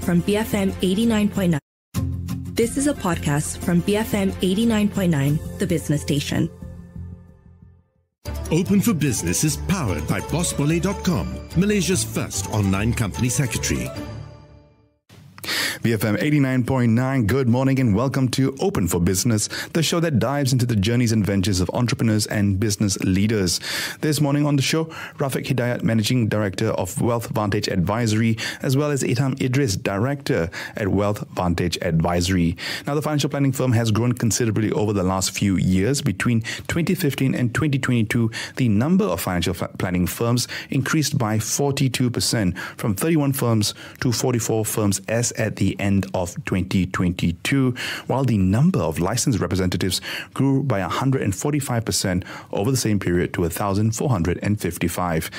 from BFM 89.9. This is a podcast from BFM 89.9, the business station. Open for Business is powered by bossmole.com, Malaysia's first online company secretary. BFM 89.9, good morning and welcome to Open for Business, the show that dives into the journeys and ventures of entrepreneurs and business leaders. This morning on the show, Rafiq Hidayat, Managing Director of Wealth Vantage Advisory, as well as Idris, Director at Wealth Vantage Advisory. Now, the financial planning firm has grown considerably over the last few years. Between 2015 and 2022, the number of financial planning firms increased by 42%, from 31 firms to 44 firms as at the end of 2022, while the number of licensed representatives grew by 145% over the same period to 1,455.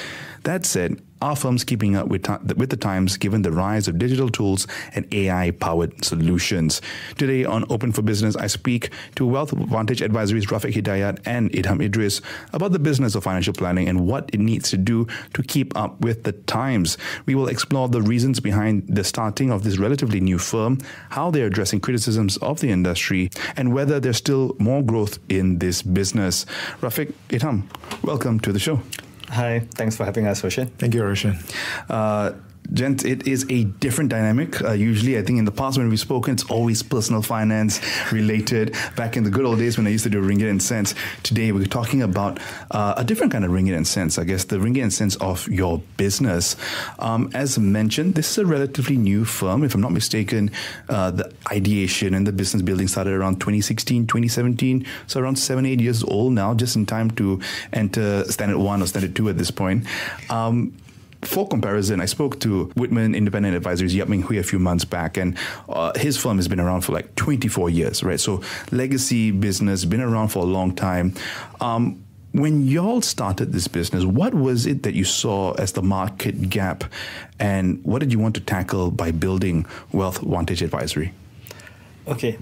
That said, are firms keeping up with the times given the rise of digital tools and AI-powered solutions? Today on Open for Business, I speak to Wealth Vantage Advisory's Rafiq Hidayat and Idris about the business of financial planning and what it needs to do to keep up with the times. We will explore the reasons behind the starting of this relatively new firm, how they're addressing criticisms of the industry, and whether there's still more growth in this business. Rafiq, Idham, welcome to the show. Hi, thanks for having us, Roshan. Thank you, Roshan. Gents, it is a different dynamic. Usually, I think in the past when we've spoken, it's always personal finance related. Back in the good old days when I used to do ringgit and cents, today we're talking about a different kind of ringgit and cents, I guess, the ringgit and cents of your business. As mentioned, this is a relatively new firm. If I'm not mistaken, the ideation and the business building started around 2016, 2017. So around 7-8 years old now, just in time to enter Standard 1 or Standard 2 at this point. For comparison, I spoke to Whitman Independent Advisories, Yap Ming Hui, a few months back, and his firm has been around for like 24 years, right? So legacy business, been around for a long time. When y'all started this business, what was it that you saw as the market gap, and what did you want to tackle by building Wealth Vantage Advisory? Okay.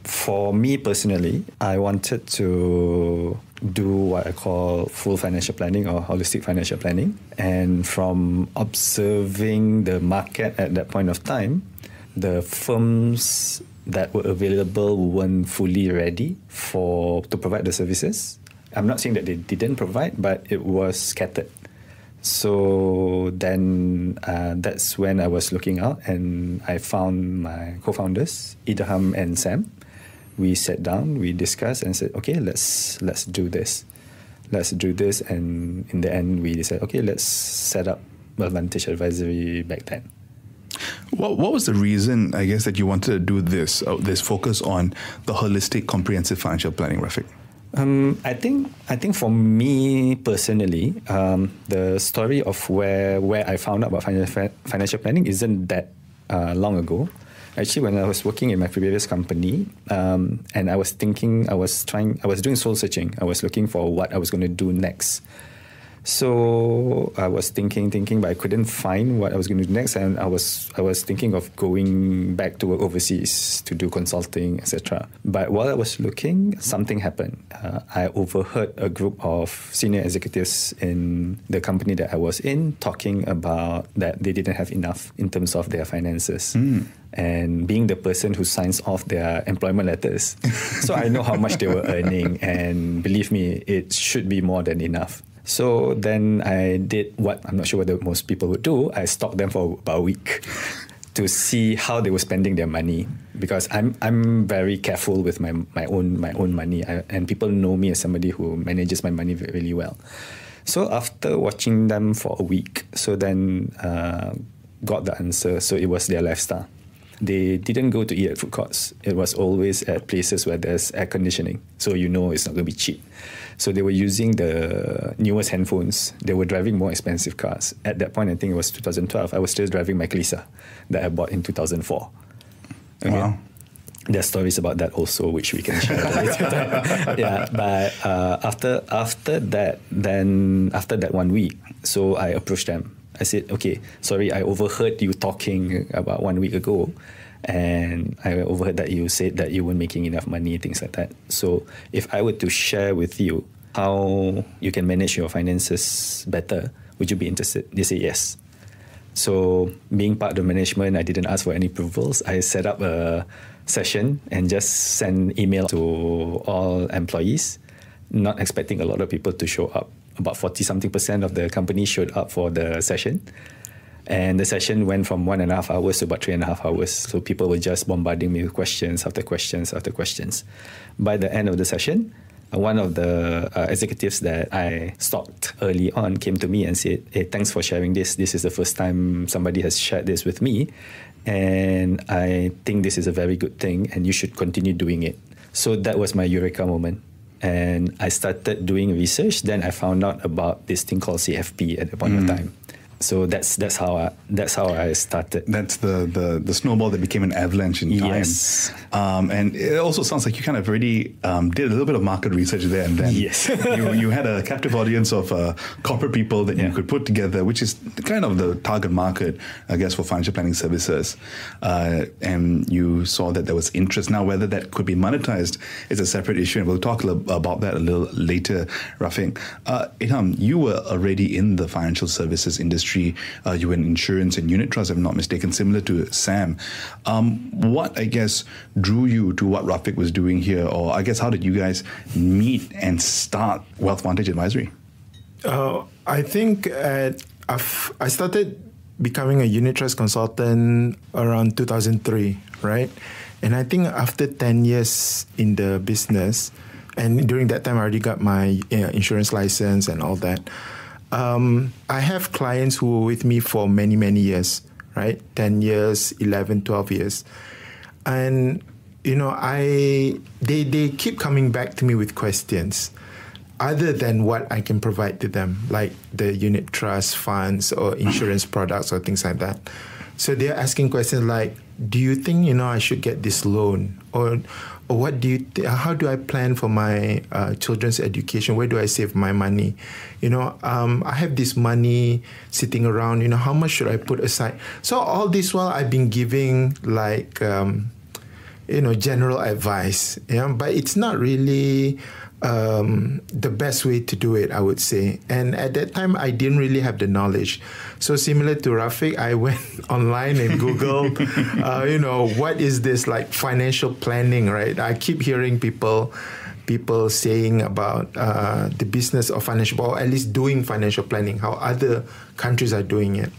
For me personally, I wanted to do what I call full financial planning or holistic financial planning. And from observing the market at that point of time, the firms that were available weren't fully ready to provide the services. I'm not saying that they didn't provide, but it was scattered. So then that's when I was looking out and I found my co-founders, Idham and Sam. We sat down, we discussed and said, okay, let's do this. Let's do this. And in the end, we decided, okay, let's set up Wealth Vantage Advisory back then. What was the reason, I guess, that you wanted to do this focus on the holistic, comprehensive financial planning, Rafiq? I think for me personally, the story of where I found out about financial planning isn't that long ago. Actually, when I was working in my previous company, and I was doing soul searching. I was looking for what I was going to do next. So I was thinking, but I couldn't find what I was going to do next, and I was thinking of going back to work overseas to do consulting, etc. But while I was looking, something happened. I overheard a group of senior executives in the company that I was in talking about that they didn't have enough in terms of their finances. And being the person who signs off their employment letters, so I know how much they were earning, and believe me, it should be more than enough. So then I did what I'm not sure whether most people would do. I stalked them for about a week to see how they were spending their money, because I'm very careful with my own money, and people know me as somebody who manages my money really well. So after watching them for a week, so then got the answer. So it was their lifestyle. They didn't go to eat at food courts. It was always at places where there's air conditioning, so you know it's not going to be cheap. So they were using the newest handphones. They were driving more expensive cars. At that point, I think it was 2012, I was still driving my Kanesan that I bought in 2004. Okay? Wow. There are stories about that also, which we can share later. Yeah, but after that 1 week, so I approached them. I said, okay, sorry, I overheard you talking about 1 week ago, and I overheard that you said that you weren't making enough money, things like that. So if I were to share with you how you can manage your finances better, would you be interested? They say yes. So being part of the management, I didn't ask for any approvals. I set up a session and just send email to all employees, not expecting a lot of people to show up. About 40-something% of the company showed up for the session. And the session went from 1.5 hours to about 3.5 hours. So people were just bombarding me with questions after questions after questions. By the end of the session, one of the executives that I stalked early on came to me and said, hey, thanks for sharing this. This is the first time somebody has shared this with me. And I think this is a very good thing and you should continue doing it. So that was my eureka moment. And I started doing research. Then I found out about this thing called CFP at the point of time. So that's how I started. That's the snowball that became an avalanche in time. Yes. And it also sounds like you kind of already did a little bit of market research there and then. Yes. you had a captive audience of corporate people that you could put together, which is kind of the target market, I guess, for financial planning services. And you saw that there was interest. Now, whether that could be monetized is a separate issue, and we'll talk about that a little later, Rafiq. Idham, you were already in the financial services industry. You were in insurance and unit trust, if I'm not mistaken, similar to Sam. What, I guess, drew you to what Rafiq was doing here? Or I guess, how did you guys meet and start Wealth Vantage Advisory? I think I started becoming a unit trust consultant around 2003, right? And I think after 10 years in the business, and during that time I already got my insurance license and all that, I have clients who were with me for many, many years, right? 10 years, 11, 12 years. And, you know, they keep coming back to me with questions other than what I can provide to them, like the unit trust funds or insurance products or things like that. So they're asking questions like, do you think, you know, I should get this loan? Or what do you how do I plan for my children's education? Where do I save my money? You know, I have this money sitting around, you know, how much should I put aside? So all this while I've been giving like, you know, general advice, yeah, but it's not really the best way to do it, I would say. And at that time, I didn't really have the knowledge. So similar to Rafiq, I went online and Googled, you know, what is this like financial planning, right? I keep hearing people saying about the business of financial, or at least doing financial planning, how other countries are doing it.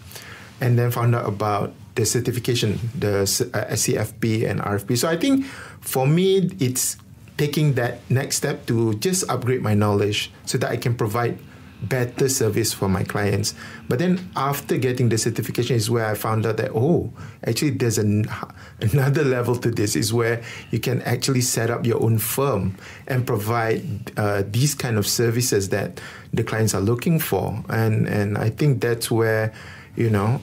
And then found out about the certification, the SCFP and RFP. So I think for me, it's taking that next step to just upgrade my knowledge so that I can provide better service for my clients. But then after getting the certification is where I found out that, oh, actually there's another level to this, is where you can actually set up your own firm and provide these kind of services that the clients are looking for. And I think that's where, you know,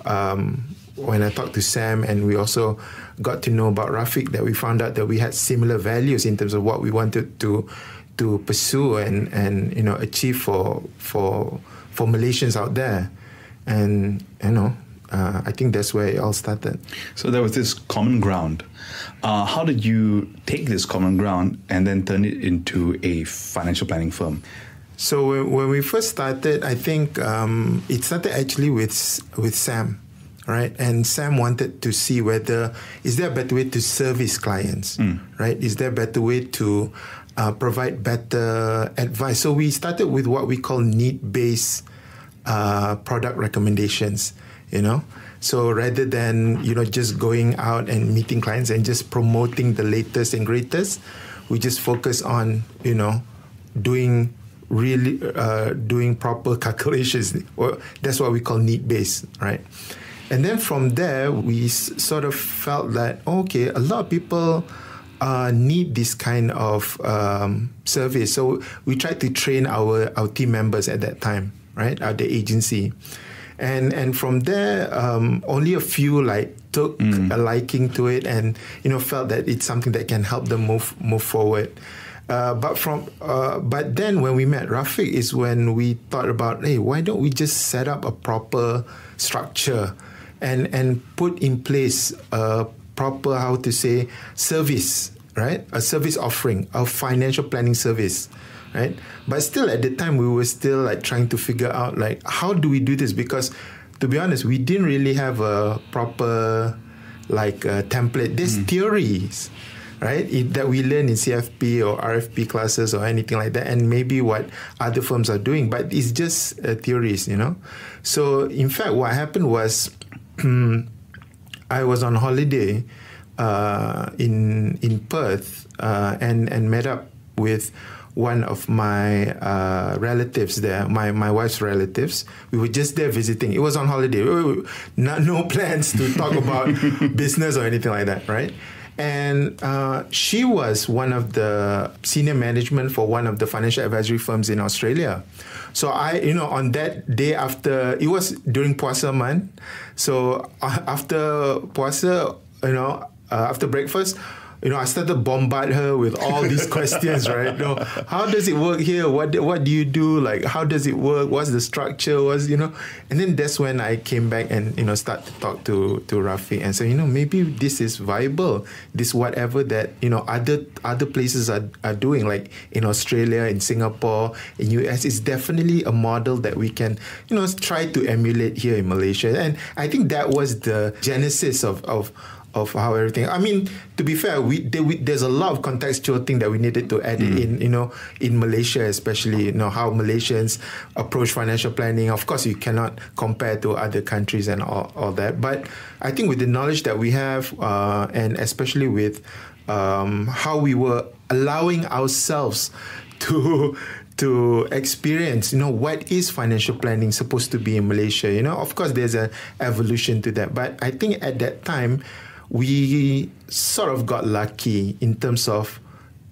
when I talked to Sam and we also got to know about Rafiq, that we found out that we had similar values in terms of what we wanted to pursue and you know, achieve for Malaysians out there. And, you know, I think that's where it all started. So there was this common ground. How did you take this common ground and then turn it into a financial planning firm? So when we first started, I think it started actually with Sam. Right, and Sam wanted to see whether is there a better way to service clients, right? Is there a better way to provide better advice? So we started with what we call need-based product recommendations, you know. So rather than, you know, just going out and meeting clients and just promoting the latest and greatest, we just focus on, you know, doing proper calculations. Or that's what we call need-based, right? And then from there, we sort of felt that, okay, a lot of people need this kind of service. So we tried to train our team members at that time, right, at the agency. And from there, only a few like took a liking to it and, you know, felt that it's something that can help them move forward. But then when we met Rafiq is when we thought about, hey, why don't we just set up a proper structure and put in place a proper, how to say, service, right? A service offering, a financial planning service, right? But still at the time, we were still like trying to figure out like, how do we do this? Because to be honest, we didn't really have a proper template. There's theories, right, that we learn in CFP or RFP classes or anything like that, and maybe what other firms are doing, but it's just theories, So in fact, what happened was I was on holiday in Perth and met up with one of my relatives there, my wife's relatives. We were just there visiting. It was on holiday. No plans to talk about business or anything like that, right? And she was one of the senior management for one of the financial advisory firms in Australia. So on that day after, it was during Puasa month. So after Puasa, after breakfast, I started bombard her with all these questions, right? How does it work here? What do you do? Like, how does it work? What's the structure? And then that's when I came back and, start to talk to Rafiq and say, maybe this is viable. This whatever that, other places are doing, like in Australia, in Singapore, in US, is definitely a model that we can, try to emulate here in Malaysia. And I think that was the genesis of how everything. I mean, to be fair, there's a lot of contextual thing that we needed to add in, in Malaysia, especially, how Malaysians approach financial planning. Of course, you cannot compare to other countries and all that. But I think with the knowledge that we have, and especially with how we were allowing ourselves to experience, what is financial planning supposed to be in Malaysia? Of course, there's an evolution to that. But I think at that time, we sort of got lucky in terms of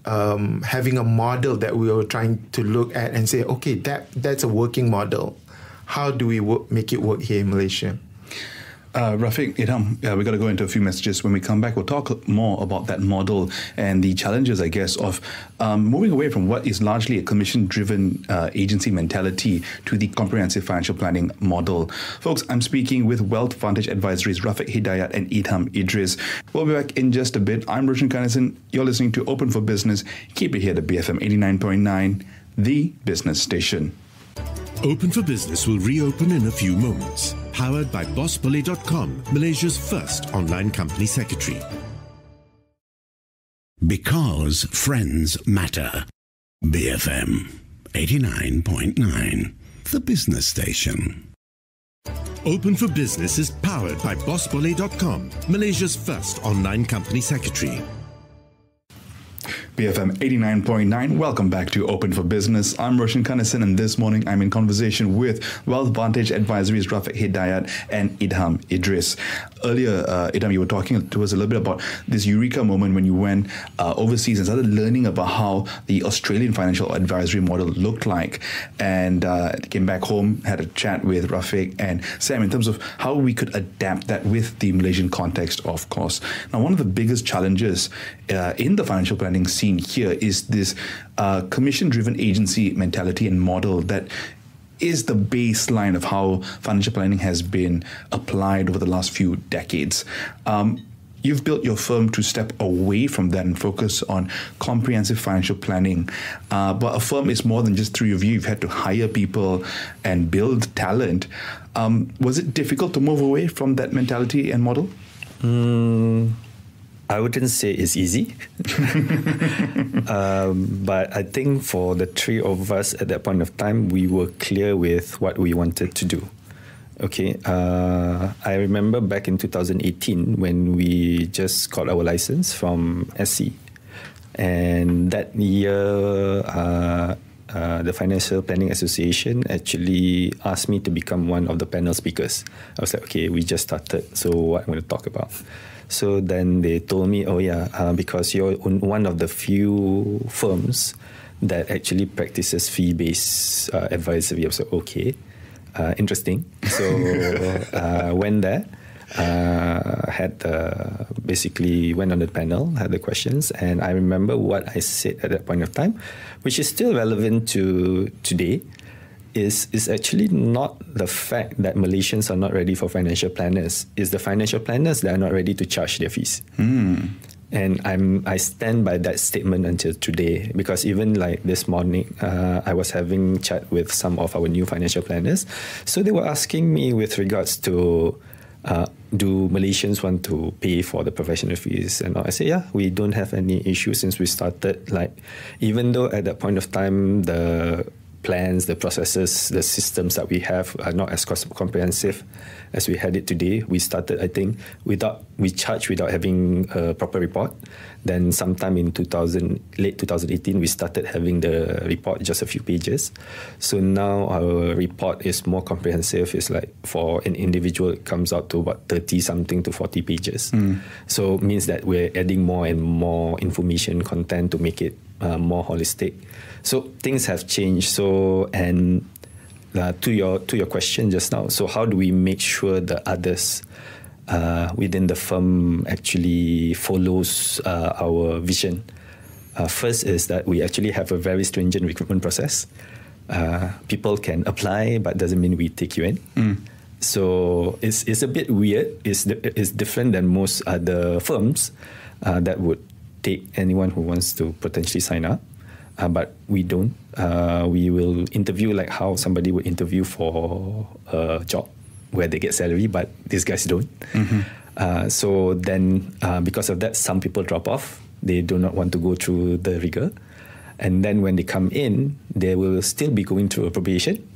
having a model that we were trying to look at and say, okay, that's a working model. How do we make it work here in Malaysia? Rafiq, Idham, we've got to go into a few messages. When we come back, we'll talk more about that model and the challenges, I guess, of moving away from what is largely a commission-driven agency mentality to the comprehensive financial planning model. Folks, I'm speaking with Wealth Vantage Advisory's Rafiq Hidayat and Idham Idris. We'll be back in just a bit. I'm Roshan Kanesan. You're listening to Open for Business. Keep it here at BFM 89.9, the business station. Open for Business will reopen in a few moments. Powered by bossbully.com, Malaysia's first online company secretary. Because friends matter. BFM 89.9, the business station. Open for Business is powered by bossbully.com, Malaysia's first online company secretary. BFM 89.9. Welcome back to Open for Business. I'm Roshan Kanesan, and this morning I'm in conversation with Wealth Vantage Advisory's Rafiq Hidayat and Idham Idris. Earlier, Idham, you were talking to us a little bit about this eureka moment when you went overseas and started learning about how the Australian financial advisory model looked like, and came back home, had a chat with Rafiq and Sam in terms of how we could adapt that with the Malaysian context, of course. Now, one of the biggest challenges in the financial planning scene here is this commission-driven agency mentality and model that is the baseline of how financial planning has been applied over the last few decades. You've built your firm to step away from that and focus on comprehensive financial planning. But a firm is more than just three of you. You've had to hire people and build talent. Was it difficult to move away from that mentality and model? I wouldn't say it's easy. But I think for the three of us at that point of time, we were clear with what we wanted to do. Okay, I remember back in 2018 when we just got our license from SC. And that year, the Financial Planning Association actually asked me to become one of the panel speakers. I was like, okay, we just started, so what I'm going to talk about? So then they told me, because you're one of the few firms that actually practices fee-based advisory. I was like, okay, interesting. So went there, basically went on the panel, had the questions, and I remember what I said at that point of time, which is still relevant to today. Is actually not the fact that Malaysians are not ready for financial planners. It's the financial planners that are not ready to charge their fees. And I stand by that statement until today, because even like this morning, I was having chat with some of our new financial planners. So they were asking me with regards to, do Malaysians want to pay for the professional fees? And I say, yeah, we don't have any issue since we started. Like, even though at that point of time, the plans, the processes, the systems that we have are not as comprehensive as we had it today. We started, I think, we charged without having a proper report. Then sometime in late 2018, we started having the report, just a few pages. So now our report is more comprehensive. It's like for an individual, it comes out to about 30 something to 40 pages. So it means that we're adding more and more information content to make it more holistic. So things have changed. So, and to your question just now, so how do we make sure the others within the firm actually follows our vision? First is that we actually have a very stringent recruitment process. People can apply, but doesn't mean we take you in. So it's a bit weird. It's different than most other firms that would take anyone who wants to potentially sign up. But we don't. We will interview like how somebody would interview for a job where they get salary, but these guys don't. So then because of that, some people drop off. They do not want to go through the rigor. And then when they come in, they will still be going through a probation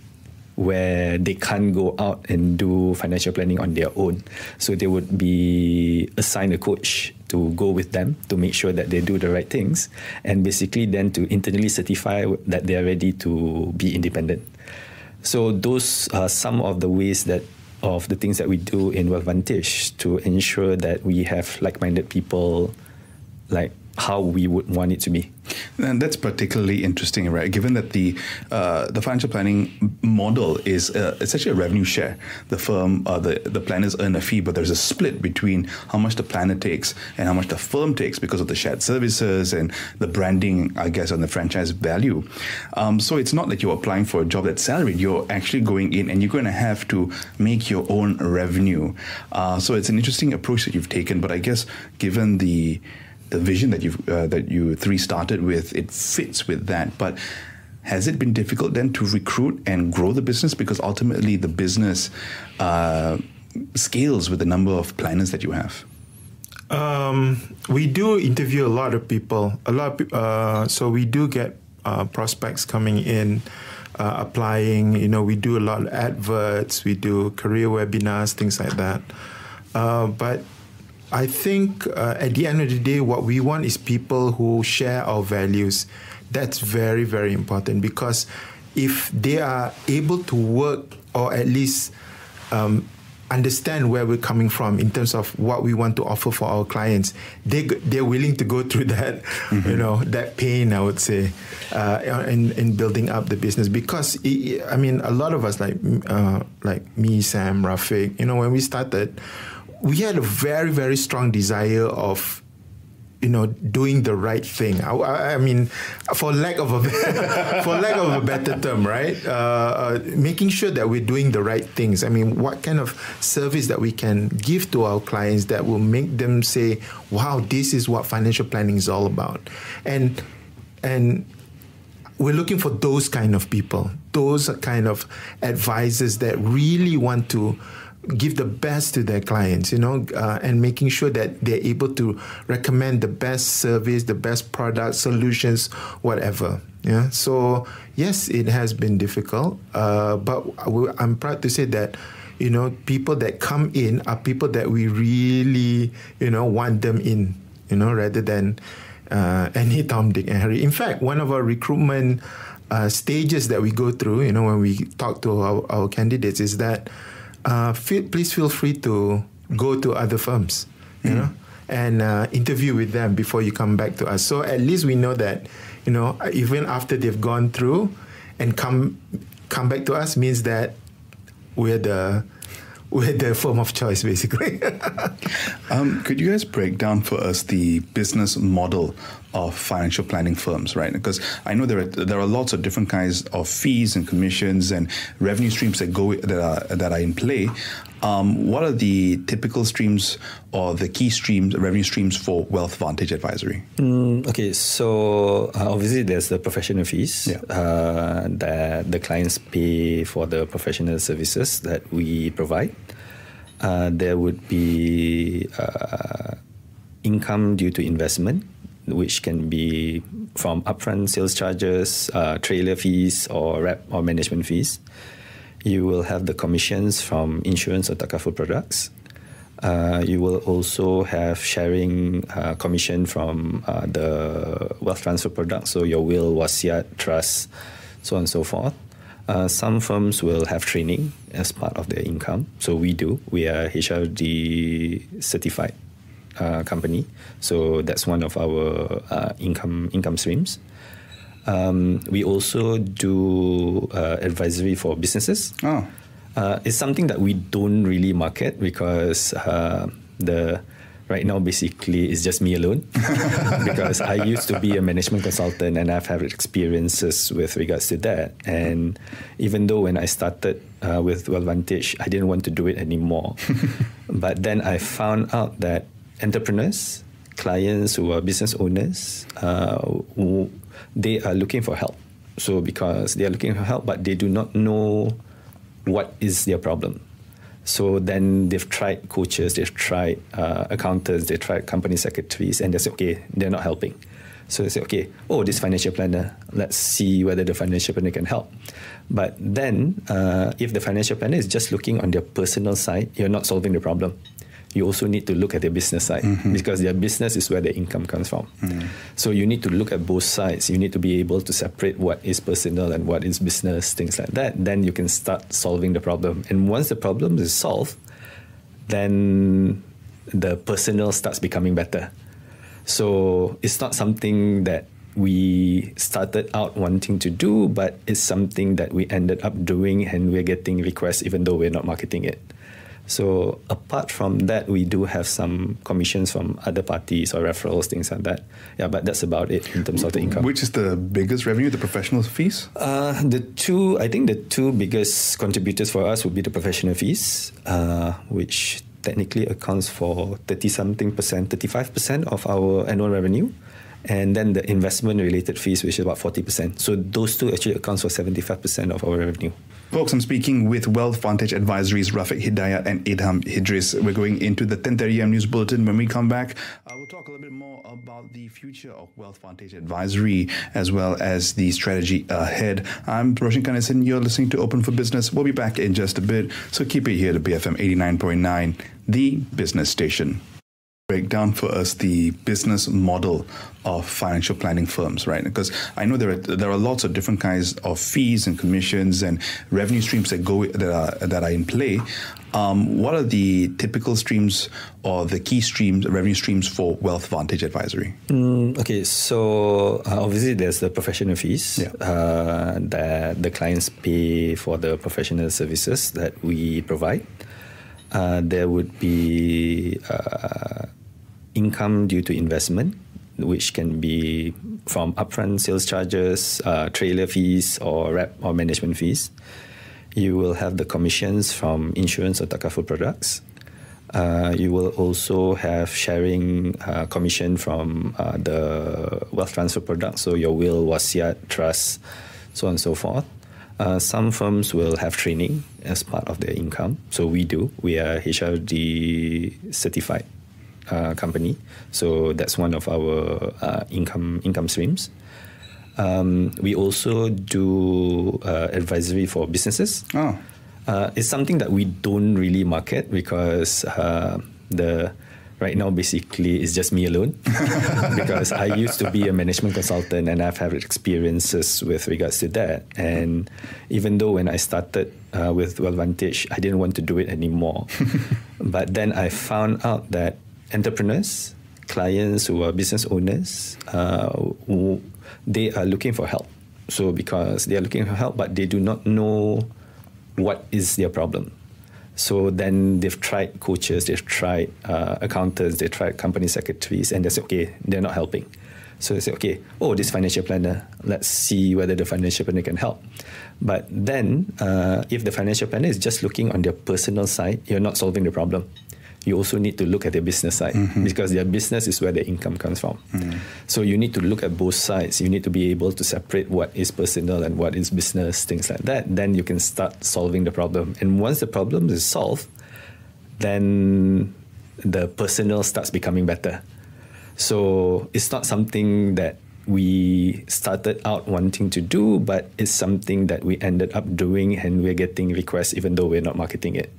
where they can't go out and do financial planning on their own. So they would be assigned a coach to go with them to make sure that they do the right things, and basically then to internally certify that they are ready to be independent. So those are some of the ways of the things that we do in Wealth Vantage to ensure that we have like-minded people, like how we would want it to be. And that's particularly interesting, right? Given that the financial planning model is essentially a revenue share. The firm, the planners earn a fee, but there's a split between how much the planner takes and how much the firm takes because of the shared services and the branding, I guess, on the franchise value. So it's not that you're applying for a job that's salaried. You're actually going in and you're going to have to make your own revenue. So it's an interesting approach that you've taken. But I guess given the vision that you three started with, it fits with that. But has it been difficult then to recruit and grow the business? Because ultimately the business scales with the number of planners that you have. We do interview a lot of people. So we do get prospects coming in, applying. You know, we do a lot of adverts. We do career webinars, things like that. But I think at the end of the day, what we want is people who share our values. That's very, very important, because if they are able to work or at least understand where we're coming from in terms of what we want to offer for our clients, they're willing to go through that, you know, that pain, I would say, in building up the business. Because I mean, a lot of us, like me, Sam, Rafiq, you know, when we started, we had a very, very strong desire of, you know, doing the right thing. I mean, for lack of a better term, right? Making sure that we're doing the right things. I mean, what kind of service that we can give to our clients that will make them say, "Wow, this is what financial planning is all about," and we're looking for those kind of people, those kind of advisors that really want to give the best to their clients, you know, and making sure that they're able to recommend the best service, the best product, solutions, whatever. Yeah. So yes, it has been difficult, but I'm proud to say that, you know, people that come in are people that we really, you know, want them in, you know, rather than any Tom, Dick, and Harry. In fact, one of our recruitment stages that we go through, you know, when we talk to our candidates, is that please feel free to go to other firms, you know, and interview with them before you come back to us. So at least we know that, you know, even after they've gone through and come back to us, means that we're the firm of choice, basically. Could you guys break down for us the business model of financial planning firms, right? Because I know there are lots of different kinds of fees and commissions and revenue streams that are in play. What are the typical streams or the key streams, revenue streams for Wealth Vantage Advisory? Okay, so obviously there's the professional fees that the clients pay for the professional services that we provide. There would be income due to investment, which can be from upfront sales charges, trailer fees, or rep or management fees. You will have the commissions from insurance or takaful products. You will also have sharing commission from the wealth transfer products, so your will, wasiat, trust, so on and so forth. Some firms will have training as part of their income. So we do. We are HRD certified company. So that's one of our income streams. We also do advisory for businesses. Oh. It's something that we don't really market because right now basically it's just me alone because I used to be a management consultant and I've had experiences with regards to that. And even though when I started with Wealth Vantage, I didn't want to do it anymore. But then I found out that entrepreneurs, clients who are business owners, they are looking for help. So because they are looking for help, but they do not know what is their problem. So then they've tried coaches, they've tried accountants, they've tried company secretaries, and they say, okay, they're not helping. So they say, okay, this financial planner, let's see whether the financial planner can help. But then if the financial planner is just looking on their personal side, you're not solving the problem. You also need to look at their business side because their business is where the income comes from. So you need to look at both sides. You need to be able to separate what is personal and what is business, things like that. Then you can start solving the problem. And once the problem is solved, then the personal starts becoming better. So it's not something that we started out wanting to do, but it's something that we ended up doing and we're getting requests even though we're not marketing it. So apart from that, we do have some commissions from other parties or referrals, things like that. Yeah, but that's about it in terms of the income. Which is the biggest revenue, the professional fees? I think the two biggest contributors for us would be the professional fees, which technically accounts for 35% of our annual revenue. And then the investment-related fees, which is about 40%. So those two actually accounts for 75% of our revenue. Folks, I'm speaking with Wealth Vantage Advisory's Rafiq, Hidayat and Idham Idris. We're going into the 10:30 a.m. news bulletin. When we come back, we'll talk a little bit more about the future of Wealth Vantage Advisory as well as the strategy ahead. I'm Roshan, Kanesan. You're listening to Open for Business. We'll be back in just a bit, so keep it here to BFM 89.9, the business station. Break down for us the business model of financial planning firms, right? Because I know there are lots of different kinds of fees and commissions and revenue streams that are in play. What are the typical streams or the key streams, revenue streams for Wealth Vantage Advisory? Okay, so obviously there's the professional fees that the clients pay for the professional services that we provide. There would be income due to investment, which can be from upfront sales charges, trailer fees, or rep or management fees. You will have the commissions from insurance or takaful products. You will also have sharing commission from the wealth transfer products, so your will, wasiat, trust, so on and so forth. Some firms will have training as part of their income. So we do. We are HRD certified company. So that's one of our income streams. We also do advisory for businesses. Oh. It's something that we don't really market because right now basically it's just me alone because I used to be a management consultant and I've had experiences with regards to that. And even though when I started with Wealth Vantage, I didn't want to do it anymore. But then I found out that entrepreneurs, clients who are business owners, they are looking for help. So because they are looking for help, but they do not know what is their problem. So then they've tried coaches, they've tried accountants, they've tried company secretaries, and they say, okay, they're not helping. So they say, okay, this financial planner, let's see whether the financial planner can help. But then, if the financial planner is just looking on their personal side, you're not solving the problem. You also need to look at their business side, because their business is where the income comes from. So you need to look at both sides. You need to be able to separate what is personal and what is business, things like that. Then you can start solving the problem. And once the problem is solved, then the personal starts becoming better. So it's not something that we started out wanting to do, but it's something that we ended up doing, and we're getting requests even though we're not marketing it.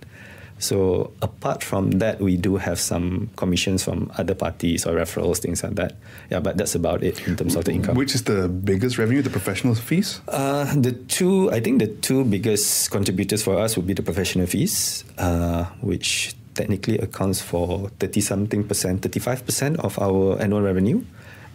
So apart from that, we do have some commissions from other parties or referrals, things like that. Yeah, but that's about it in terms of the income. Which is the biggest revenue, the professional fees? I think the two biggest contributors for us would be the professional fees, which technically accounts for 35% of our annual revenue.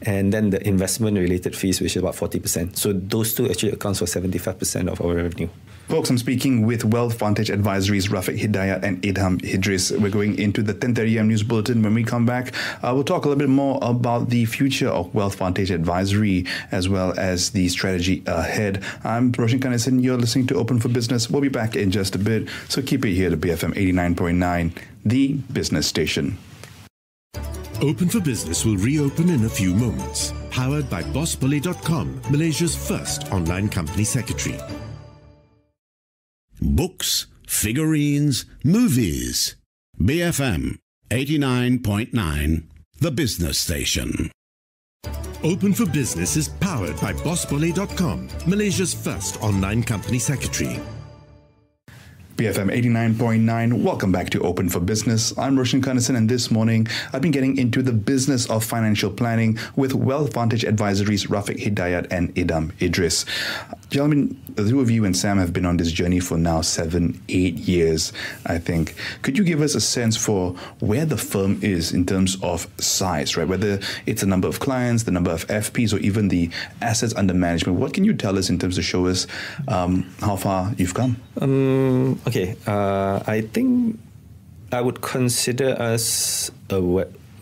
And then the investment-related fees, which is about 40%. So those two actually accounts for 75% of our revenue. Folks, I'm speaking with Wealth Vantage Advisory's Rafiq, Hidayat and Idham Idris. We're going into the 10:30 a.m. news bulletin. When we come back, we'll talk a little bit more about the future of Wealth Vantage Advisory as well as the strategy ahead. I'm Roshan, Kanesan. You're listening to Open for Business. We'll be back in just a bit, so keep it here to BFM 89.9, the business station. Open for Business will reopen in a few moments. Powered by BossBully.com, Malaysia's first online company secretary. Books, figurines, movies. BFM 89.9, the business station. Open for Business is powered by BossBully.com, Malaysia's first online company secretary. BFM 89.9. Welcome back to Open for Business. I'm Roshan Kanesan, and this morning I've been getting into the business of financial planning with Wealth Vantage Advisory's Rafiq, Hidayat and Idham Idris. Gentlemen, the two of you and Sam have been on this journey for now 7-8 years, I think. Could you give us a sense for where the firm is in terms of size, right? Whether it's the number of clients, the number of FPs, or even the assets under management. What can you tell us in terms of show us how far you've come? Okay, I think I would consider us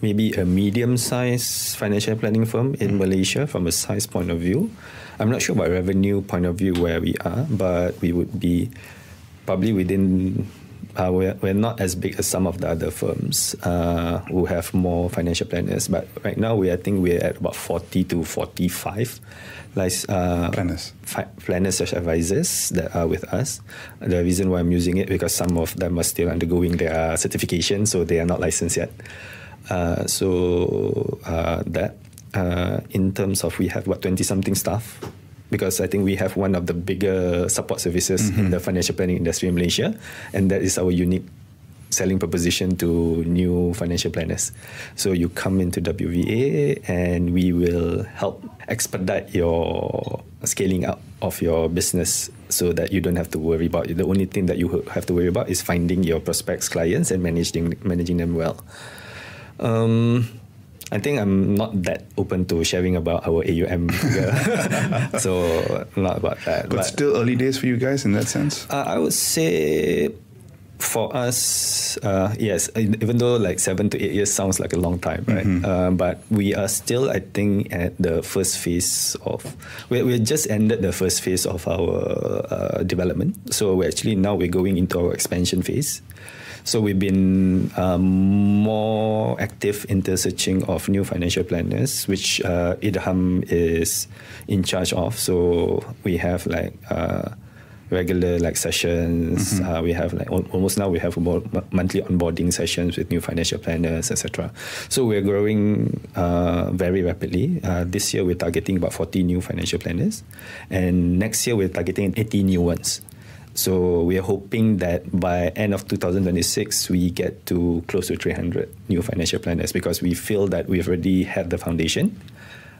maybe a medium-sized financial planning firm in Malaysia from a size point of view. I'm not sure about revenue point of view where we are, but we would be probably within. We're not as big as some of the other firms who have more financial planners. But right now, I think we're at about 40 to 45 planners/advisors that are with us. The reason why I'm using it because some of them are still undergoing their certification, so they are not licensed yet. In terms of, we have 20-something staff, because I think we have one of the bigger support services in the financial planning industry in Malaysia, and that is our unique selling proposition to new financial planners. So you come into WVA and we will help expedite your scaling up of your business so that you don't have to worry about it. The only thing that you have to worry about is finding your prospects, clients, and managing them well. I think I'm not that open to sharing about our AUM figure. So not about that. But still early days for you guys in that sense? I would say for us, yes, even though 7 to 8 years sounds like a long time, right? But we are still, I think, at the first phase of, we just ended the first phase of our development. So we're going into our expansion phase. So we've been more active in the searching of new financial planners, which Idham is in charge of. So we have regular sessions. We have almost now we have about monthly onboarding sessions with new financial planners, etc. So we're growing very rapidly. This year we're targeting about 40 new financial planners, and next year we're targeting 80 new ones. So we are hoping that by end of 2026, we get to close to 300 new financial planners, because we feel that we've already had the foundation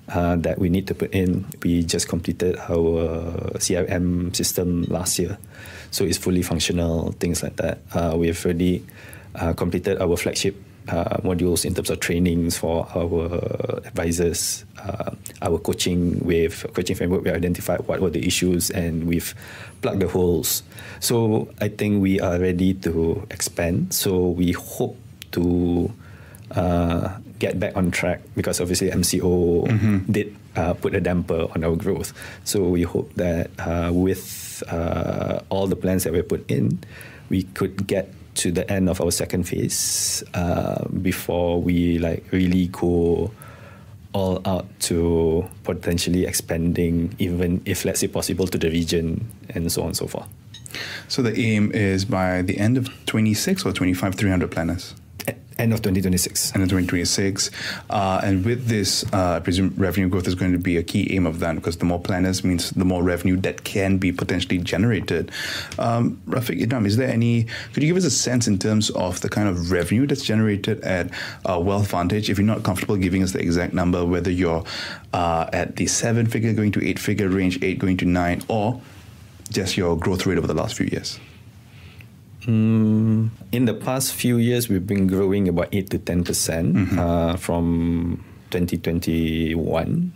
that we need to put in. We just completed our CRM system last year, so it's fully functional, things like that. We've already completed our flagship modules in terms of trainings for our advisors, our coaching framework. We identified what were the issues and we've plugged the holes. So I think we are ready to expand. So we hope to get back on track, because obviously MCO did put a damper on our growth. So we hope that with all the plans that we put in, we could get to the end of our second phase before we like really go all out to potentially expanding, even if, let's say, possible, to the region and so on and so forth. So the aim is by the end of 26 or 25, 300 planners? End of 2026. End of 2026. And with this, I presume revenue growth is going to be a key aim of that, because the more planners means the more revenue that can be potentially generated. Rafiq, Idham, could you give us a sense in terms of the kind of revenue that's generated at Wealth Vantage? If you're not comfortable giving us the exact number, whether you're at the 7-figure going to 8-figure range, 8 going to 9, or just your growth rate over the last few years? In the past few years, we've been growing about 8 to 10% from 2021.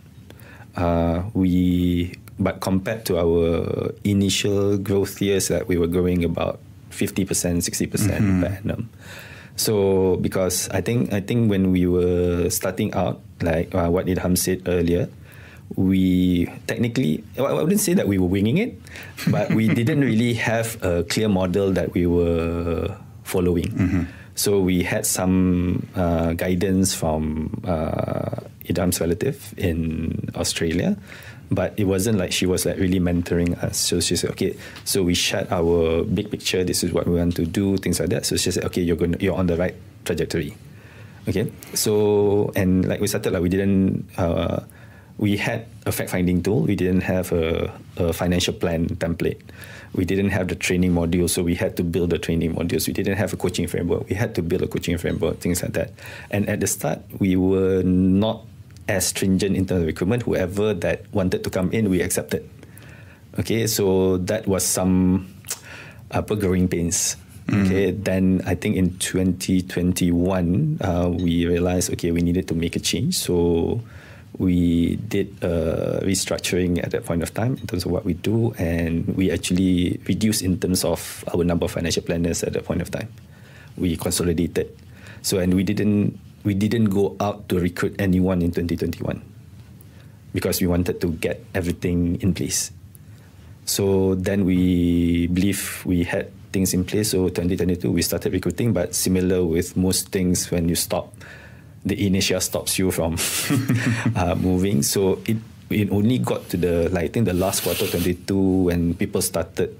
But compared to our initial growth years, that we were growing about 50%, 60% per annum. So because I think when we were starting out, like what Idham said earlier, we technically, I wouldn't say that we were winging it, but we didn't really have a clear model that we were following. So we had some guidance from Idham's relative in Australia, but it wasn't like she was like really mentoring us. So she said, okay, so we shared our big picture. This is what we want to do, things like that. So she said, okay, you're on the right trajectory. Okay, so and like we started, like we didn't. We had a fact-finding tool. We didn't have a financial plan template. We didn't have the training module, so we had to build the training modules. We didn't have a coaching framework. We had to build a coaching framework, things like that. And at the start, we were not as stringent in terms of recruitment. Whoever that wanted to come in, we accepted. Okay, so that was some growing pains. Okay, then I think in 2021, we realized, okay, we needed to make a change. So we did restructuring at that point of time in terms of what we do, and we actually reduced in terms of our number of financial planners at that point of time. We consolidated. So, and we didn't go out to recruit anyone in 2021 because we wanted to get everything in place. So then we believe we had things in place. So 2022 we started recruiting, but similar with most things, when you stop, the inertia stops you from moving. So it only got to I think the last quarter 22 when people started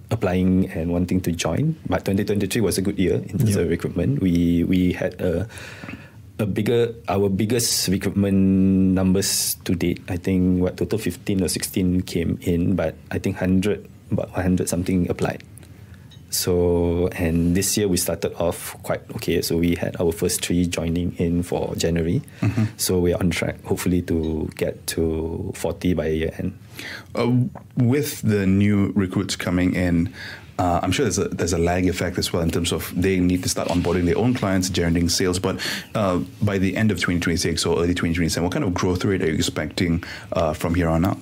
applying and wanting to join. But 2023 was a good year in terms of recruitment. We had our biggest recruitment numbers to date. I think total 15 or 16 came in, but I think about 100 something applied. So, and this year we started off quite okay. So we had our first 3 joining in for January. So we are on track, hopefully, to get to 40 by year end. With the new recruits coming in, I'm sure there's a lag effect as well in terms of they need to start onboarding their own clients, generating sales. But by the end of 2026 or early 2027, what kind of growth rate are you expecting from here on out?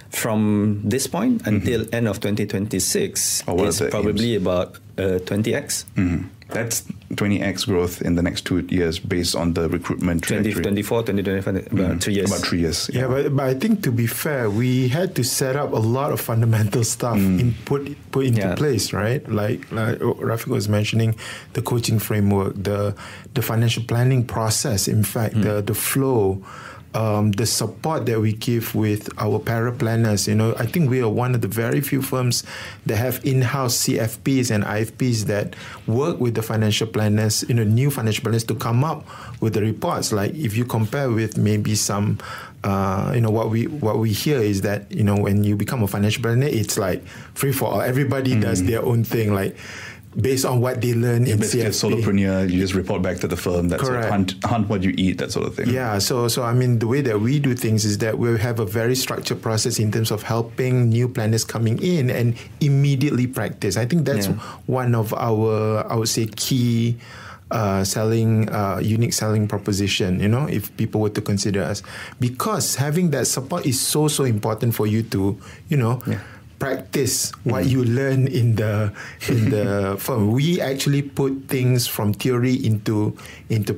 From this point until end of 2026, it's probably about 20x. That's 20x growth in the next 2 years based on the recruitment trajectory. 2024, 2025, about 3 years. About 3 years. Yeah, but I think, to be fair, we had to set up a lot of fundamental stuff put into place, right? Like Rafiq was mentioning, the coaching framework, the financial planning process, in fact, the flow, the support that we give with our paraplanners. I think we are one of the very few firms that have in-house CFPs and IFPs that work with the financial planners, new financial planners, to come up with the reports. Like if you compare with maybe some, what we hear is that, when you become a financial planner, it's like free for all. Everybody does their own thing, like based on what they learn in CFP. A solopreneur, you just report back to the firm. That's hunt what you eat, that sort of thing. Yeah, so I mean, the way that we do things is that we have a very structured process in terms of helping new planners coming in and immediately practice. I think that's one of our, I would say, key unique selling proposition, if people were to consider us. Because having that support is so important for you to, practice what you learn in the firm. We actually put things from theory into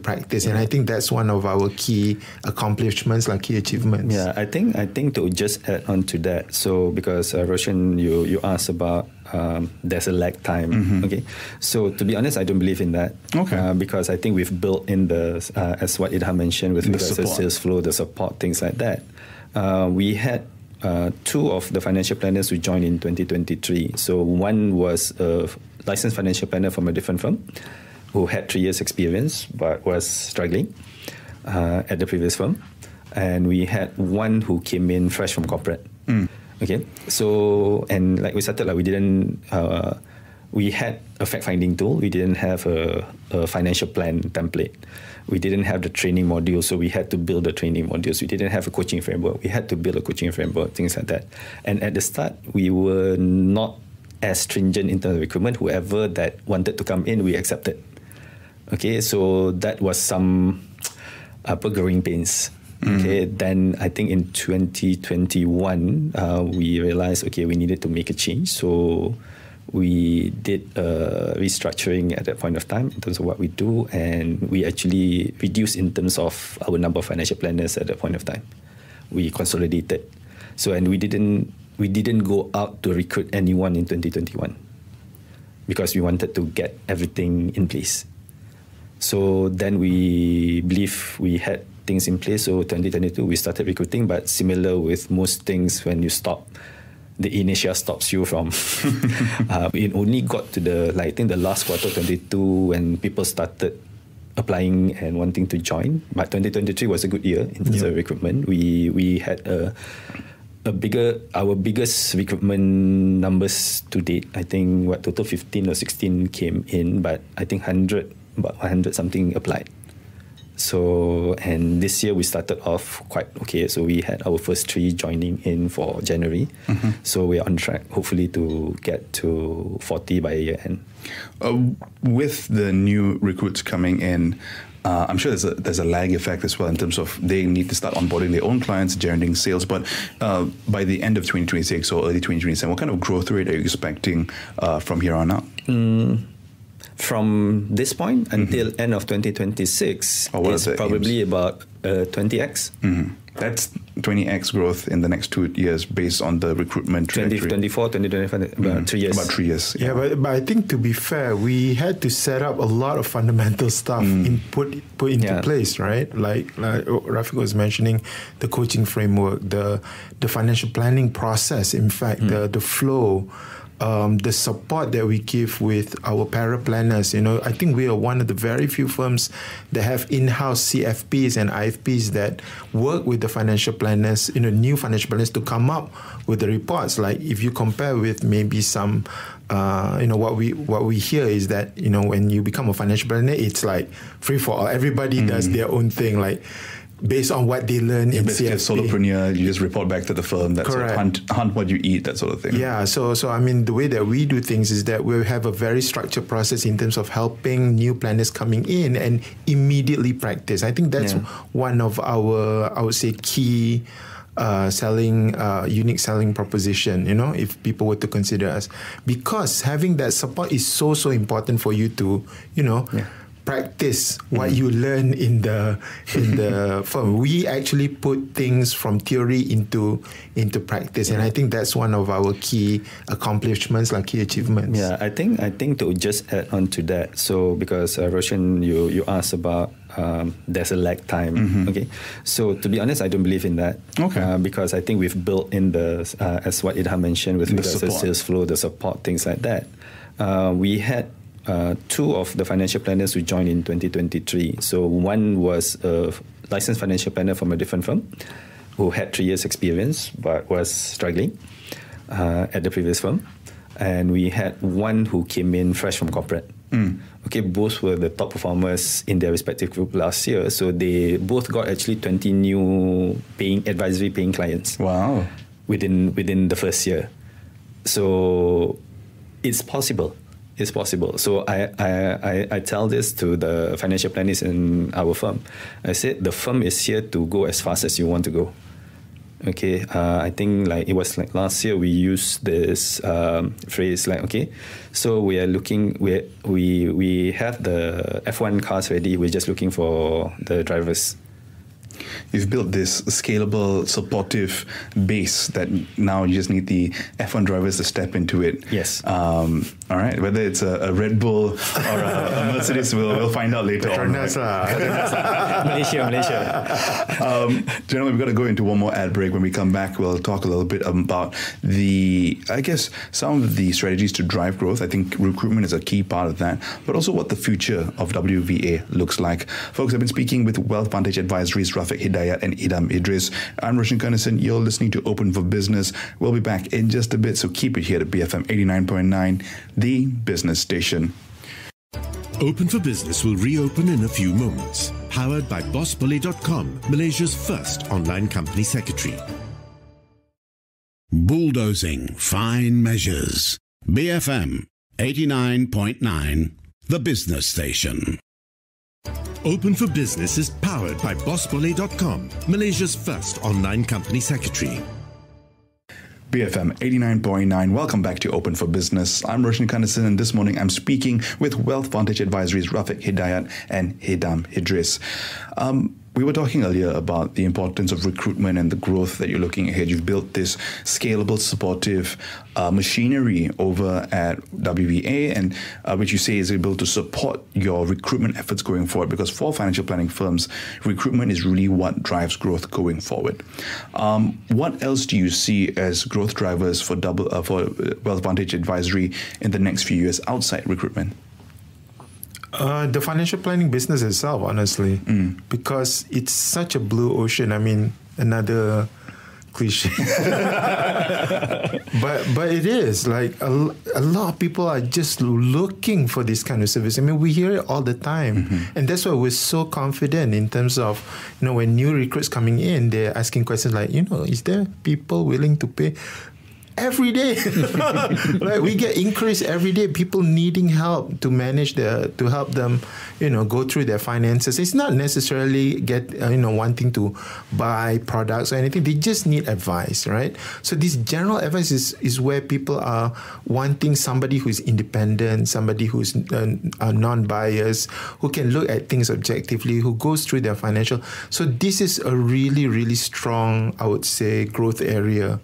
practice, and I think that's one of our key accomplishments, like key achievements. Yeah, I think to just add on to that. So because Roshan, you asked about there's a lag time. Okay, so to be honest, I don't believe in that. Okay, because I think we've built in the as what Idham mentioned with regards to sales flow, the support, things like that. We had two of the financial planners who joined in 2023. So one was a licensed financial planner from a different firm who had 3 years experience but was struggling at the previous firm. And we had one who came in fresh from corporate. Okay, so, and like we started, like we had a fact-finding tool. We didn't have a financial plan template. We didn't have the training module, so we had to build the training modules. We didn't have a coaching framework. We had to build a coaching framework, things like that. And at the start, we were not as stringent in terms of recruitment. Whoever that wanted to come in, we accepted. Okay, so that was some growing pains. Okay, then I think in 2021, we realized, okay, we needed to make a change. So we did restructuring at that point of time in terms of what we do, and we actually reduced in terms of our number of financial planners at that point of time. We consolidated. So, and we didn't go out to recruit anyone in 2021 because we wanted to get everything in place. So then we believe we had things in place. So 2022, we started recruiting, but similar with most things, when you stop, the inertia stops you from. It only got to I think the last quarter 22 when people started applying and wanting to join. But 2023 was a good year in terms of recruitment. We had our biggest recruitment numbers to date. I think total 15 or 16 came in, but I think about 100 something applied. So, and this year we started off quite okay. So we had our first 3 joining in for January. So we're on track, hopefully, to get to 40 by year end. With the new recruits coming in, I'm sure there's a lag effect as well in terms of they need to start onboarding their own clients, generating sales. But by the end of 2026 or early 2027, what kind of growth rate are you expecting from here on out? From this point until end of 2026, it's probably about 20x. That's 20x growth in the next 2 years based on the recruitment trajectory. 2024, 2025, about 3 years. About 3 years. Yeah, but I think, to be fair, we had to set up a lot of fundamental stuff put into place, right? Like Rafiq was mentioning, the coaching framework, the financial planning process, in fact, the flow, the support that we give with our paraplanners. I think we are one of the very few firms that have in-house CFPs and IFPs that work with the financial planners, new financial planners, to come up with the reports. Like, if you compare with maybe some, what we hear is that, when you become a financial planner, it's like free for all. Everybody does their own thing, like, based on what they learn in CFP. Solopreneur, you just report back to the firm. That's sort of hunt what you eat, that sort of thing. Yeah, so I mean, the way that we do things is that we have a very structured process in terms of helping new planners coming in and immediately practice. I think that's one of our, I would say, key unique selling proposition, if people were to consider us. Because having that support is so important for you to, practice what you learn in the firm. We actually put things from theory into practice, and I think that's one of our key accomplishments, like key achievements. Yeah, I think to just add on to that. So because Roshan, you asked about there's a lag time. Okay, so to be honest, I don't believe in that. Okay, because I think we've built in the as what Idham mentioned with regards to sales flow, the support, things like that. We had 2 of the financial planners who joined in 2023. So one was a licensed financial planner from a different firm who had 3 years experience but was struggling at the previous firm. And we had one who came in fresh from corporate. Okay, both were the top performers in their respective group last year. So they both got actually 20 new advisory paying clients. Wow. Within the first year. So it's possible. It's possible. So I tell this to the financial planners in our firm. I said, the firm is here to go as fast as you want to go. Okay, I think like it was like last year we used this phrase like, okay, so we are looking, we have the F1 cars ready. We're just looking for the drivers. You've built this scalable, supportive base that now you just need the F1 drivers to step into it. Yes. All right. Whether it's a Red Bull or a Mercedes, we'll find out later on. Malaysia. Gentlemen, we've got to go into one more ad break. When we come back, we'll talk a little bit about some of the strategies to drive growth. I think recruitment is a key part of that, but also what the future of WVA looks like. Folks, I've been speaking with Wealth Vantage Advisory's Rafiq, Hidayat and Idham Idris. I'm Roshan, Kanesan. You're listening to Open for Business. We'll be back in just a bit, so keep it here at BFM 89.9, the business station. Open for Business will reopen in a few moments. Powered by BossBully.com, Malaysia's first online company secretary. Bulldozing fine measures. BFM 89.9, the business station. Open for Business is powered by BossBully.com, Malaysia's first online company secretary. BFM 89.9. Welcome back to Open for Business. I'm Roshan Kanesan, and this morning I'm speaking with Wealth Vantage Advisory's Rafiq, Hidayat and Idham Idris. We were talking earlier about the importance of recruitment and the growth that you're looking ahead. You've built this scalable, supportive machinery over at WVA, and which you say is able to support your recruitment efforts going forward, because for financial planning firms, recruitment is really what drives growth going forward. What else do you see as growth drivers for Wealth Vantage Advisory in the next few years outside recruitment? The financial planning business itself, honestly, because it's such a blue ocean. I mean, another cliche, but it is like a lot of people are just looking for this kind of service. I mean, we hear it all the time, and that's why we're so confident in terms of, when new recruits coming in, they're asking questions like, is there people willing to pay? Every day, like we get increase every day. People needing help to manage to help them, go through their finances. It's not necessarily wanting to buy products or anything. They just need advice, right? So this general advice is where people are wanting somebody who is independent, somebody who's non-biased, who can look at things objectively, who goes through their financial. So this is a really, really strong, I would say, growth area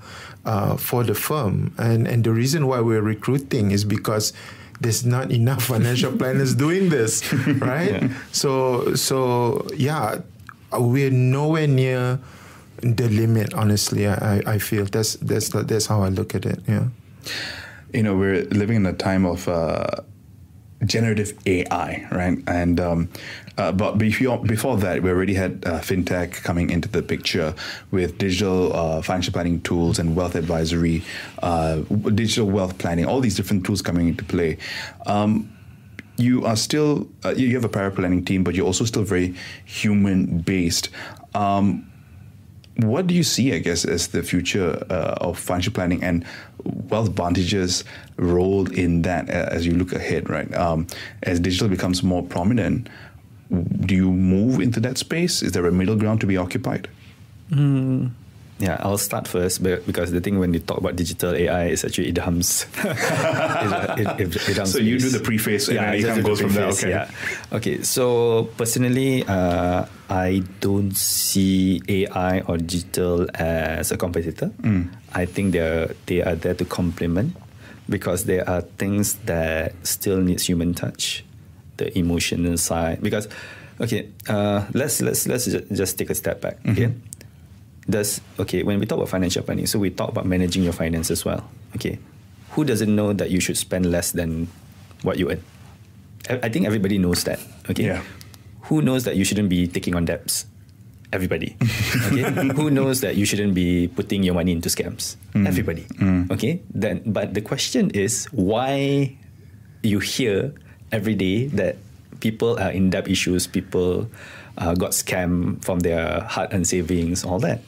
for the firm, and the reason why we're recruiting is because there's not enough financial planners doing this, right? Yeah. So we're nowhere near the limit. Honestly, I feel that's how I look at it. Yeah, we're living in a time of generative AI, right? And but before that, we already had fintech coming into the picture with digital financial planning tools and wealth advisory, digital wealth planning, all these different tools coming into play. You are still, you have a paraplanning team, but you're also still very human-based. What do you see, I guess, as the future of financial planning and Wealth Vantage's role in that as you look ahead, right? As digital becomes more prominent, do you move into that space? Is there a middle ground to be occupied? Yeah, I'll start first, because the thing when you talk about digital AI is actually Idham's. So you do the preface and then Idham goes from there. Okay. Yeah. Okay. So personally, I don't see AI or digital as a competitor. I think they are there to complement, because there are things that still needs human touch, the emotional side. Because, okay, let's just take a step back. Okay. When we talk about financial planning, so we talk about managing your finance as well. Okay, who doesn't know that you should spend less than what you earn? I think everybody knows that. Okay, yeah. Who knows that you shouldn't be taking on debts? Everybody. Okay, who knows that you shouldn't be putting your money into scams? Everybody. Okay, but the question is why you hear every day that people are in debt issues, people got scammed from their hard-earned savings, all that.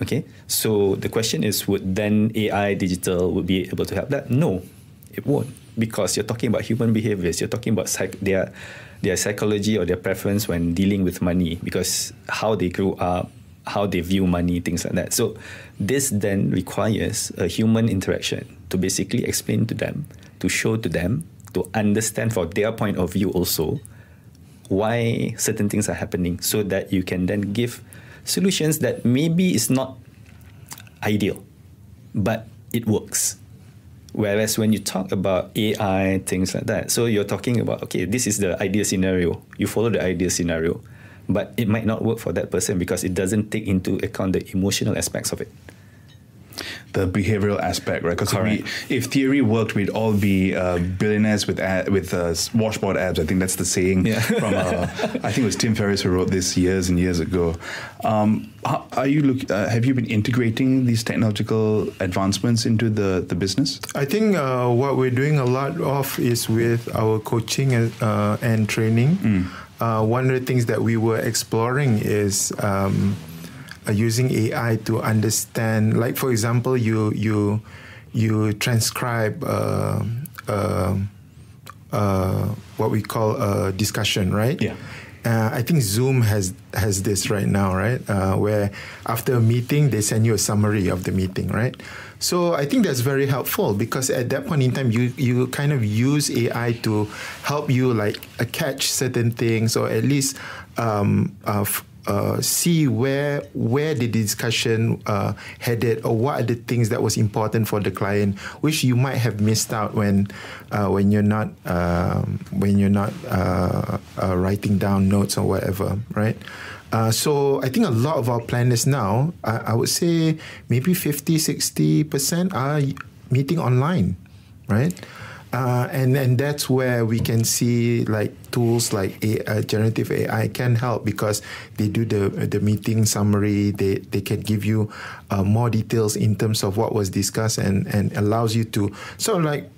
Okay, so the question is, would then AI, digital, would be able to help that? No, it won't, because you're talking about human behaviors. You're talking about their psychology or their preference when dealing with money, because how they grew up, how they view money, things like that. So this then requires a human interaction to basically explain to them, to show to them, to understand from their point of view also why certain things are happening, so that you can then give solutions that maybe is not ideal, but it works. Whereas when you talk about AI, things like that, so you're talking about, okay, this is the ideal scenario. You follow the ideal scenario, but it might not work for that person because it doesn't take into account the emotional aspects of it. The behavioral aspect, right? Because if theory worked, we'd all be billionaires with washboard abs. I think that's the saying from I think it was Tim Ferriss who wrote this years and years ago. Have you been integrating these technological advancements into the business? I think what we're doing a lot of is with our coaching and training. One of the things that we were exploring is using AI to understand, like for example, you transcribe what we call a discussion, right? Yeah. I think Zoom has this right now, right? Where after a meeting, they send you a summary of the meeting, right? So I think that's very helpful, because at that point in time, you kind of use AI to help you like catch certain things, or at least see where the discussion headed, or what are the things that was important for the client, which you might have missed out when you're not writing down notes or whatever, right? So I think a lot of our planners now, I would say maybe 50-60% are meeting online, right? And that's where we can see like tools like generative AI can help, because they do the meeting summary. They can give you more details in terms of what was discussed, and allows you to sort of like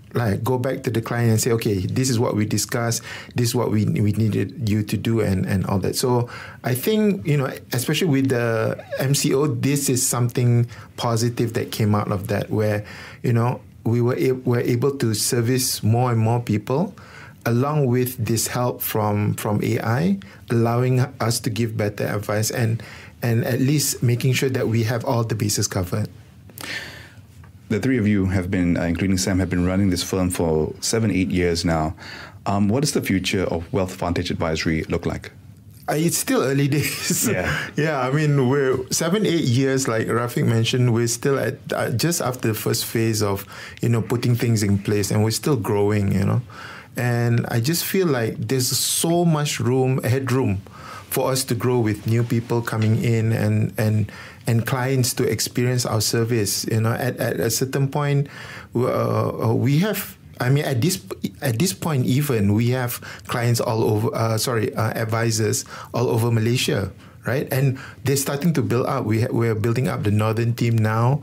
go back to the client and say, okay, this is what we discussed, this is what we needed you to do, and all that. So I think, especially with the MCO, this is something positive that came out of that, where, we were able to service more and more people, along with this help from AI, allowing us to give better advice and at least making sure that we have all the bases covered. The three of you have been, including Sam, have been running this firm for 7-8 years now. What does the future of Wealth Vantage Advisory look like? It's still early days. Yeah. I mean, we're 7-8 years, like Rafiq mentioned, we're still at just after the first phase of, putting things in place, and we're still growing, And I just feel like there's so much headroom for us to grow, with new people coming in and clients to experience our service. At a certain point, we have. I mean, at this point, even we have clients all over. Advisors all over Malaysia, right? And they're starting to build up. We're building up the northern team now.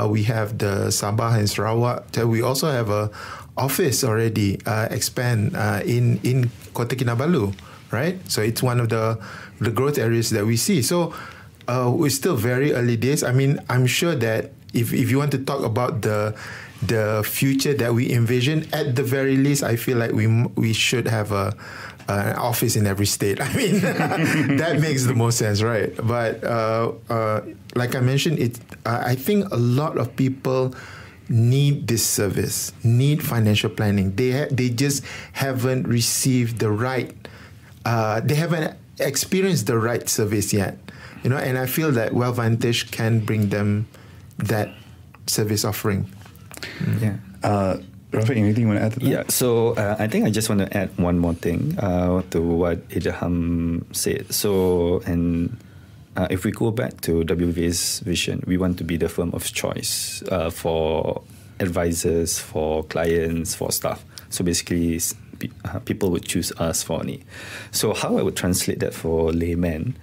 We have the Sabah and Sarawak. We also have a office already expand in Kota Kinabalu, right? So it's one of the growth areas that we see. So we're still very early days. I mean, I'm sure that if you want to talk about the future that we envision, at the very least, I feel like we should have an office in every state. I mean, that makes the most sense, right? But like I mentioned, I think a lot of people need this service, need financial planning. They just haven't received the right, they haven't experienced the right service yet. And I feel that Wealth Vantage can bring them that service offering. Yeah. Rafiq, anything you want to add to that? Yeah, so I think I just want to add one more thing to what Idham said. So, if we go back to WVA's vision, we want to be the firm of choice for advisors, for clients, for staff. So basically, people would choose us for any. So how I would translate that for laymen,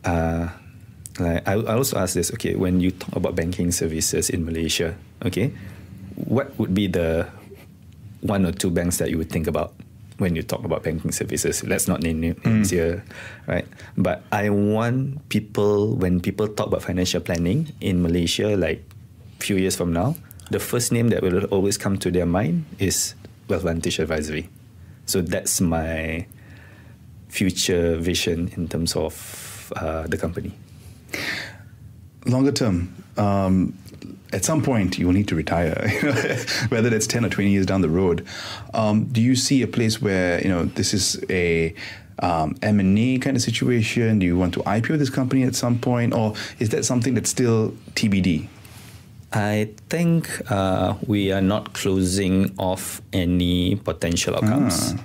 I also ask this, okay, when you talk about banking services in Malaysia, okay, what would be the one or two banks that you would think about when you talk about banking services? Let's not name names here, right? But I want people, when people talk about financial planning in Malaysia, like a few years from now, the first name that will always come to their mind is Wealth Vantage Advisory. So that's my future vision in terms of the company. longer term, at some point you will need to retire, whether that's 10 or 20 years down the road. Do you see a place where, this is a M&A kind of situation? Do you want to IPO this company at some point, or is that something that's still TBD? I think we are not closing off any potential outcomes.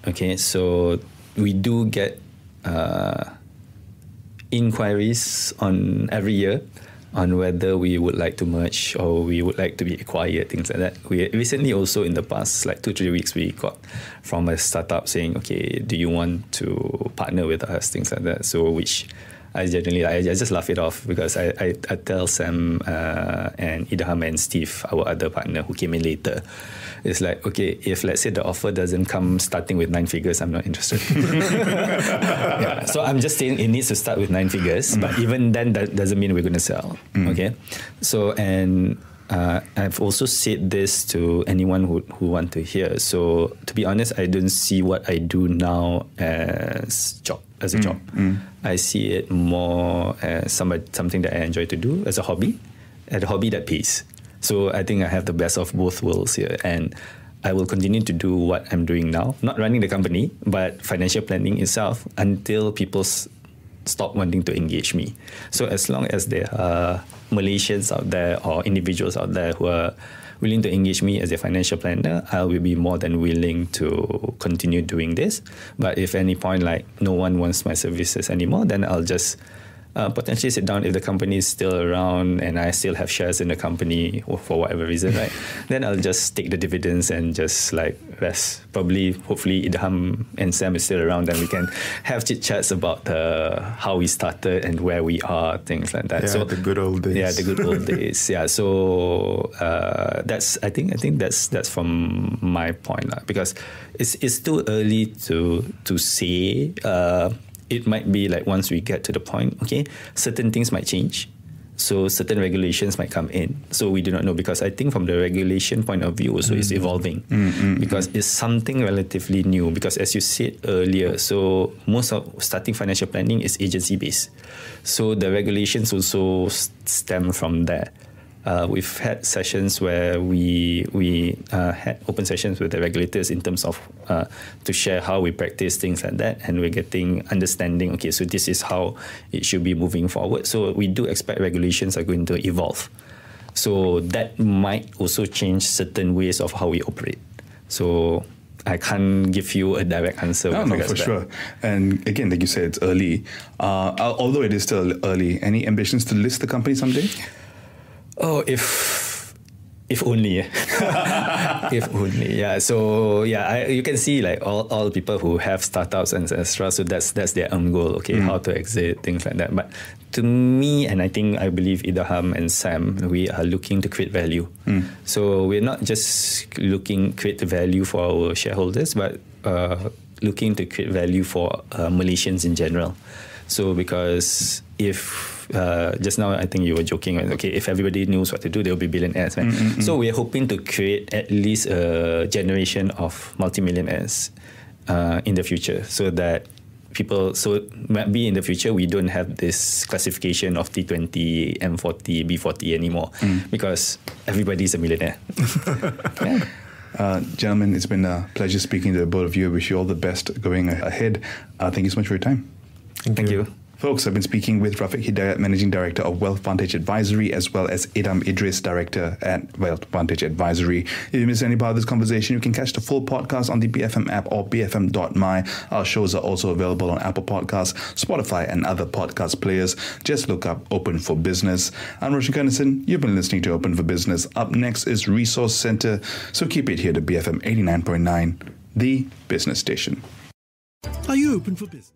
Okay, so we do get inquiries on every year on whether we would like to merge or we would like to be acquired, things like that. We recently also, in the past 2-3 weeks, we got from a startup saying, okay, do you want to partner with us, things like that. So which I generally, I just laugh it off, because I tell Sam and Idham and Steve, our other partner who came in later, it's like, okay, if let's say the offer doesn't come starting with 9 figures, I'm not interested. Yeah. So I'm just saying it needs to start with 9 figures, but even then, that doesn't mean we're going to sell. Okay. So, and I've also said this to anyone who want to hear. So to be honest, I don't see what I do now as a job. I see it more as something that I enjoy to do as a hobby, and a hobby that pays. So I think I have the best of both worlds here, and I will continue to do what I'm doing now, not running the company, but financial planning itself, until people stop wanting to engage me. So as long as there are Malaysians out there or individuals out there who are willing to engage me as a financial planner, I will be more than willing to continue doing this. But if at any point no one wants my services anymore, then I'll just potentially sit down if the company is still around and I still have shares in the company for whatever reason, right? Then I'll just take the dividends and just rest. Probably, hopefully, Idham and Sam is still around and we can have chit chats about how we started and where we are, things like that. Yeah, so the good old days. Yeah, the good old days. Yeah. So that's I think that's from my point, because it's too early to say. It might be once we get to the point, okay, certain things might change. So certain regulations might come in. So we do not know, because I think from the regulation point of view also it's evolving, because it's something relatively new. Because as you said earlier, so most of starting financial planning is agency based. So the regulations also stem from there. We've had sessions where we had open sessions with the regulators in terms of to share how we practice things like that, and we're getting understanding, okay, so this is how it should be moving forward. So we do expect regulations are going to evolve. So that might also change certain ways of how we operate. So I can't give you a direct answer. No, for sure. And again, like you said, it's early. Although it is still early, any ambitions to list the company someday? Oh, if only. If only, yeah. So yeah, you can see all people who have startups and etc. So that's their own goal. Okay, how to exit, things like that. But to me, and I believe Idham and Sam, we are looking to create value. So we're not just looking to create value for our shareholders, but looking to create value for Malaysians in general. So because if just now I think you were joking, okay, if everybody knows what to do, they'll be billionaires, right? So we're hoping to create at least a generation of multimillionaires in the future, so that so maybe in the future we don't have this classification of T20, M40, B40 anymore, because everybody's a millionaire. Yeah. Gentlemen, it's been a pleasure speaking to the both of you. I wish you all the best going ahead. Thank you so much for your time. Thank you. Folks, I've been speaking with Rafiq Hidayat, Managing Director of Wealth Vantage Advisory, as well as Idham Idris, Director at Wealth Vantage Advisory. If you missed any part of this conversation, you can catch the full podcast on the BFM app or bfm.my. Our shows are also available on Apple Podcasts, Spotify, and other podcast players. Just look up Open for Business. I'm Roshan Kanesan. You've been listening to Open for Business. Up next is Resource Center, so keep it here to BFM 89.9, the business station. Are you open for business?